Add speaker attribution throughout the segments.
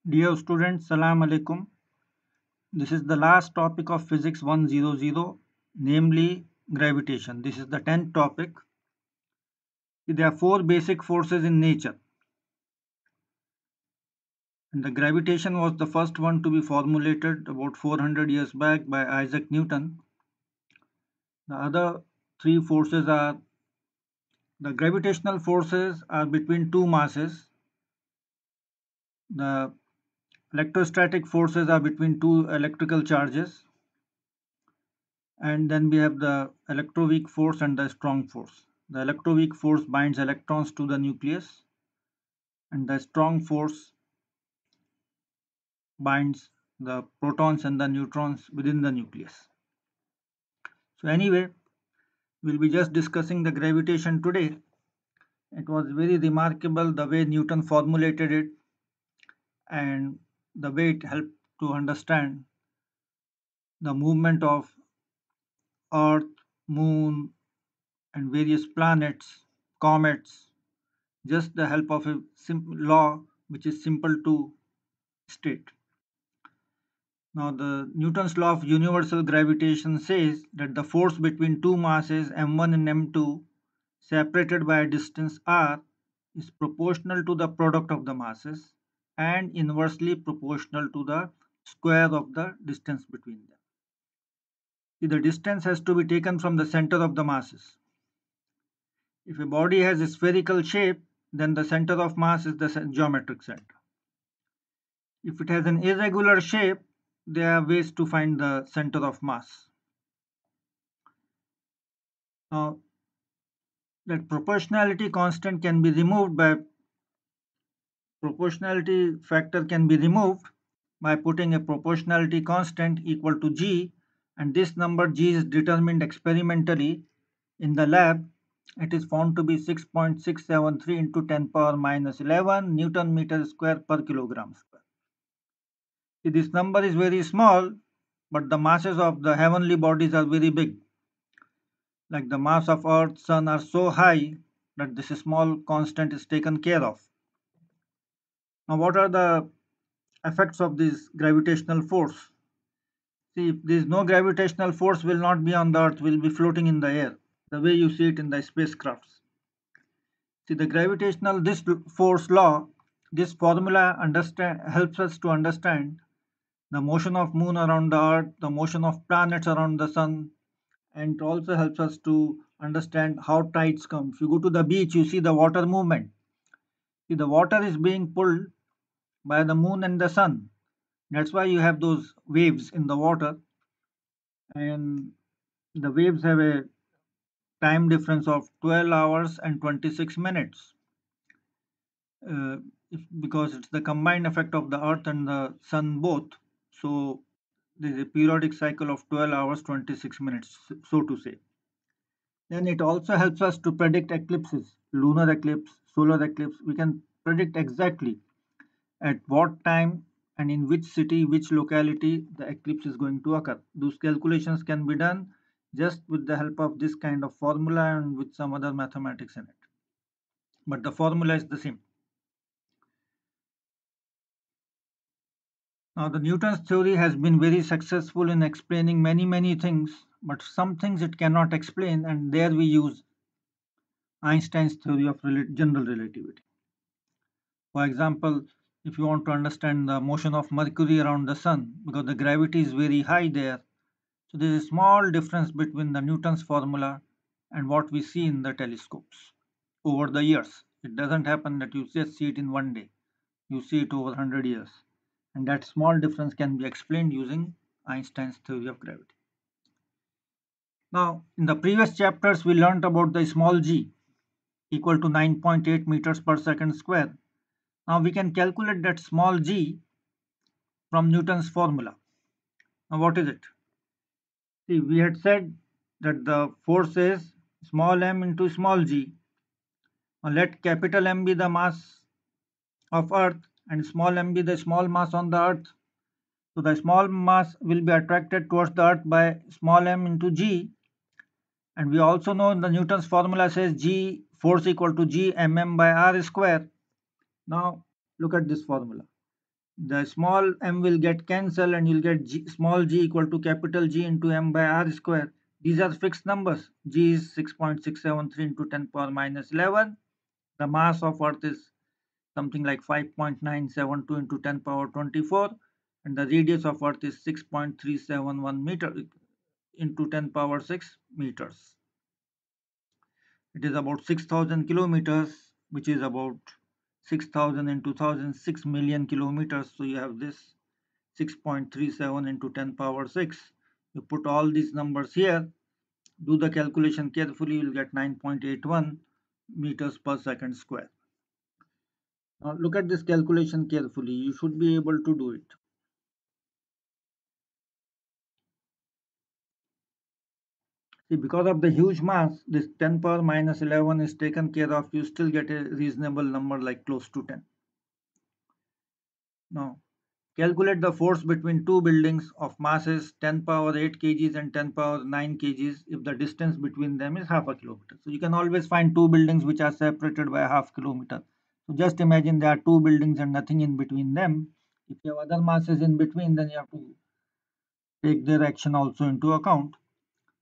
Speaker 1: Dear students, Salam Alaikum. This is the last topic of Physics 100, namely gravitation. This is the 10th topic. There are four basic forces in nature. And the gravitation was the first one to be formulated about 400 years back by Isaac Newton. The other three forces are the gravitational forces are between two masses. The electrostatic forces are between two electrical charges. And then we have the electroweak force and the strong force. The electroweak force binds electrons to the nucleus, and the strong force binds the protons and the neutrons within the nucleus. So anyway, we'll be just discussing the gravitation today. It was very remarkable the way Newton formulated it and the way it helped to understand the movement of Earth, Moon, and various planets, comets, just the help of a law which is simple to state. Now, the Newton's law of universal gravitation says that the force between two masses m1 and m2 separated by a distance r is proportional to the product of the masses and inversely proportional to the square of the distance between them. See, the distance has to be taken from the center of the masses. If a body has a spherical shape, then the center of mass is the geometric center. If it has an irregular shape, there are ways to find the center of mass. Now, that proportionality constant can be removed by proportionality factor can be removed by putting a proportionality constant equal to g, and this number g is determined experimentally in the lab. It is found to be 6.673 into 10 power minus 11 Newton meter square per kilogram square. See, this number is very small, but the masses of the heavenly bodies are very big. Like the mass of Earth, Sun are so high that this small constant is taken care of. Now, what are the effects of this gravitational force? See, if there is no gravitational force, will not be on the Earth, will be floating in the air, the way you see it in the spacecrafts. See, the gravitational this force law, this formula helps us to understand the motion of moon around the Earth, the motion of planets around the sun, and it also helps us to understand how tides come. If you go to the beach, you see the water movement. See, the water is being pulled by the moon and the sun. That's why you have those waves in the water, and the waves have a time difference of 12 hours and 26 minutes uh, because it's the combined effect of the earth and the sun both. So there's a periodic cycle of 12 hours 26 minutes, so to say. Then it also helps us to predict eclipses, lunar eclipse, solar eclipse. We can predict exactly at what time and in which city, which locality the eclipse is going to occur. Those calculations can be done just with the help of this kind of formula and with some other mathematics in it. But the formula is the same. Now, the Newton's theory has been very successful in explaining many things, but some things it cannot explain, and there we use Einstein's theory of general relativity. For example, if you want to understand the motion of Mercury around the sun, because the gravity is very high there, so there is a small difference between the Newton's formula and what we see in the telescopes over the years. It doesn't happen that you just see it in one day. You see it over 100 years. And that small difference can be explained using Einstein's theory of gravity. Now, in the previous chapters, we learned about the small g equal to 9.8 meters per second square. Now, we can calculate that small g from Newton's formula. Now, what is it? See, we had said that the force is small m into small g. Now, let capital M be the mass of Earth and small m be the small mass on the Earth. So, the small mass will be attracted towards the Earth by small m into g. And we also know the Newton's formula says g force equal to g mm by r square. Now, look at this formula. the small m will get cancelled and you'll get small g equal to capital G into m by r square. These are fixed numbers. G is 6.673 into 10 power minus 11. The mass of Earth is something like 5.972 into 10 power 24, and the radius of Earth is 6.371 meter into 10 power 6 meters. It is about 6,000 kilometers, which is about 6,000 into 1,006 million kilometers. So you have this 6.37 into 10 power 6. You put all these numbers here, do the calculation carefully, you will get 9.81 meters per second square. Now look at this calculation carefully. You should be able to do it. See, because of the huge mass, this 10 power minus 11 is taken care of. You still get a reasonable number like close to 10. Now, calculate the force between two buildings of masses 10 power 8 kgs and 10 power 9 kgs if the distance between them is half a kilometer. So you can always find two buildings which are separated by a half kilometer. So just imagine there are two buildings and nothing in between them. If you have other masses in between, then you have to take their action also into account.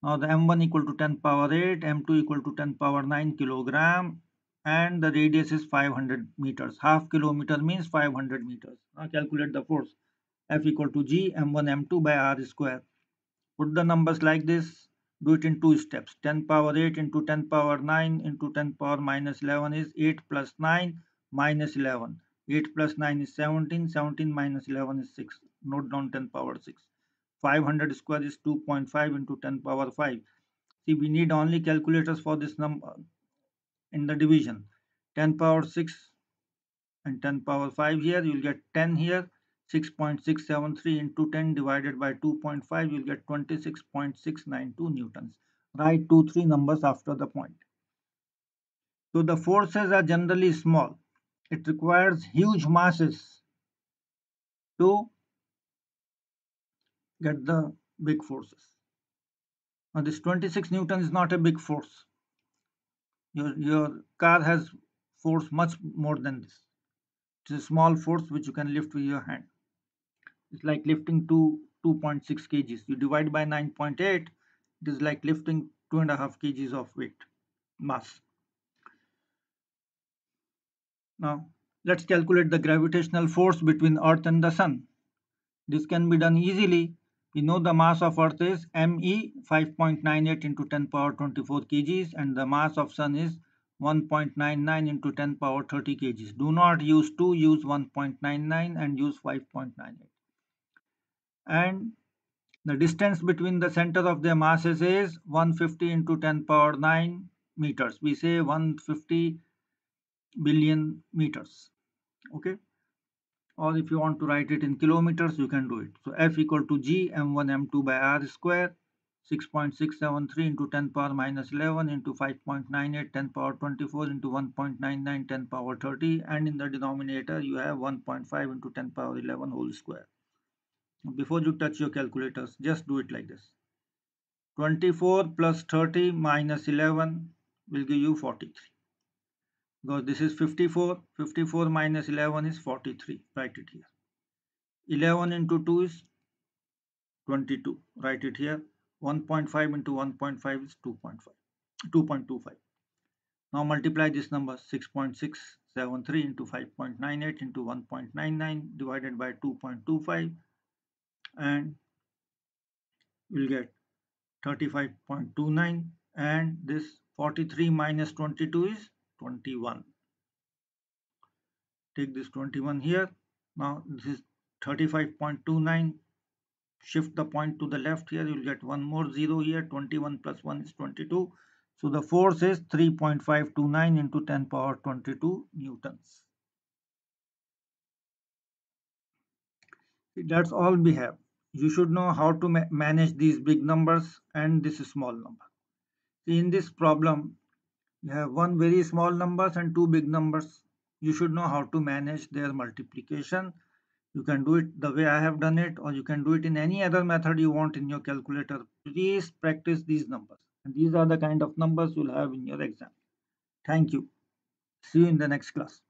Speaker 1: Now the m1 equal to 10 power 8, m2 equal to 10 power 9 kilogram, and the radius is 500 meters. Half kilometer means 500 meters. Now calculate the force. F equal to G m1 m2 by r square. Put the numbers like this. Do it in two steps. 10 power 8 into 10 power 9 into 10 power minus 11 is 8 plus 9 minus 11. 8 plus 9 is 17. 17 minus 11 is 6. Note down 10 power 6. 500 square is 2.5 into 10 power 5. See, we need only calculators for this number in the division. 10 power 6 and 10 power 5 here, you'll get 10 here. 6.673 into 10 divided by 2.5, you'll get 26.692 newtons. Write 2, 3 numbers after the point. So the forces are generally small. It requires huge masses to get the big forces. Now this 26 Newton is not a big force. Your car has force much more than this. It's a small force which you can lift with your hand. It's like lifting 2.6 kgs. You divide by 9.8, it is like lifting 2.5 kgs of weight, mass. Now, let's calculate the gravitational force between Earth and the Sun. This can be done easily. We know the mass of Earth is ME 5.98 into 10 power 24 kgs and the mass of Sun is 1.99 into 10 power 30 kgs. Do not use 2, use 1.99 and use 5.98. And the distance between the center of their masses is 150 into 10 power 9 meters. We say 150 billion meters. Okay. Or if you want to write it in kilometers, you can do it. So F equal to G m1 m2 by r square. 6.673 into 10 power minus 11 into 5.98 10 power 24 into 1.99 10 power 30, and in the denominator you have 1.5 into 10 power 11 whole square. Before you touch your calculators, just do it like this. 24 plus 30 minus 11 will give you 43. Because this is 54. 54 minus 11 is 43. Write it here. 11 into 2 is 22. Write it here. 1.5 into 1.5 is 2.25. Now multiply this number. 6.673 into 5.98 into 1.99 divided by 2.25, and we'll get 35.29, and this 43 minus 22 is 21. Take this 21 here. Now this is 35.29. Shift the point to the left here. You'll get one more 0 here. 21 plus 1 is 22. So the force is 3.529 into 10 power 22 newtons. That's all we have. You should know how to manage these big numbers and this small number. In this problem, you have one very small numbers and two big numbers. You should know how to manage their multiplication. You can do it the way I have done it, or you can do it in any other method you want in your calculator. Please practice these numbers. And these are the kind of numbers you'll have in your exam. Thank you. See you in the next class.